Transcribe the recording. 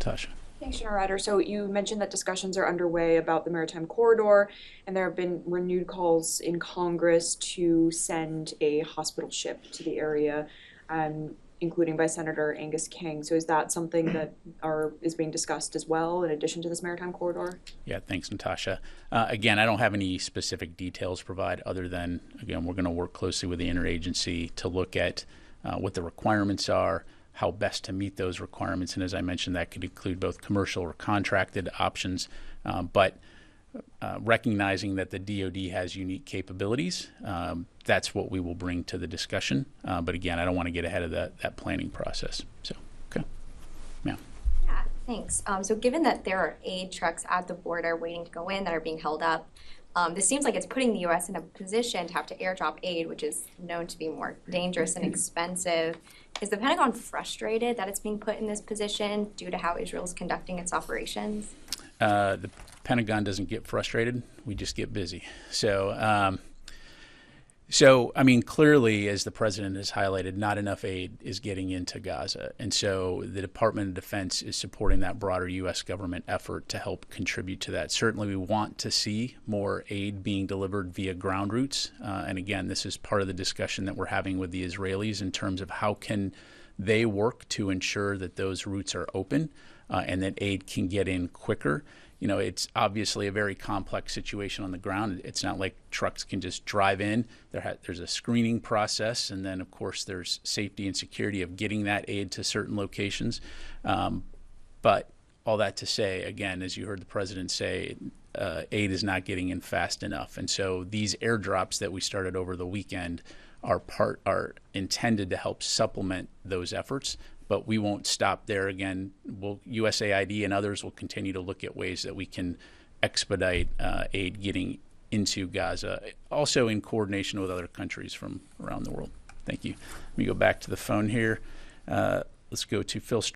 Natasha. Thanks, General Ryder. So you mentioned that discussions are underway about the maritime corridor, and there have been renewed calls in Congress to send a hospital ship to the area, including by Senator Angus King. So is that something that is being discussed as well, in addition to this maritime corridor? Yeah, thanks, Natasha. Again, I don't have any specific details to provide other than, again, we're going to work closely with the interagency to look at what the requirements are, how best to meet those requirements. And as I mentioned, that could include both commercial or contracted options, but recognizing that the DoD has unique capabilities, that's what we will bring to the discussion. But again, I don't want to get ahead of that planning process. So, okay. Yeah. Yeah, thanks. So given that there are aid trucks at the border waiting to go in that are being held up, this seems like it's putting the U.S. in a position to have to airdrop aid, which is known to be more dangerous and expensive. Is the Pentagon frustrated that it's being put in this position due to how Israel is conducting its operations? The Pentagon doesn't get frustrated. We just get busy. So, I mean, clearly, as the president has highlighted, not enough aid is getting into Gaza. And so the Department of Defense is supporting that broader U.S. government effort to help contribute to that. Certainly, we want to see more aid being delivered via ground routes. And again, this is part of the discussion that we're having with the Israelis in terms of how can they work to ensure that those routes are open and that aid can get in quicker. You know, it's obviously a very complex situation on the ground. It's not like trucks can just drive in. There's a screening process, and then, of course, there's safety and security of getting that aid to certain locations. But all that to say, again, as you heard the president say, aid is not getting in fast enough. And so these airdrops that we started over the weekend are intended to help supplement those efforts. But we won't stop there. Again, USAID and others will continue to look at ways that we can expedite aid getting into Gaza, also in coordination with other countries from around the world. Thank you. Let me go back to the phone here. Let's go to Phil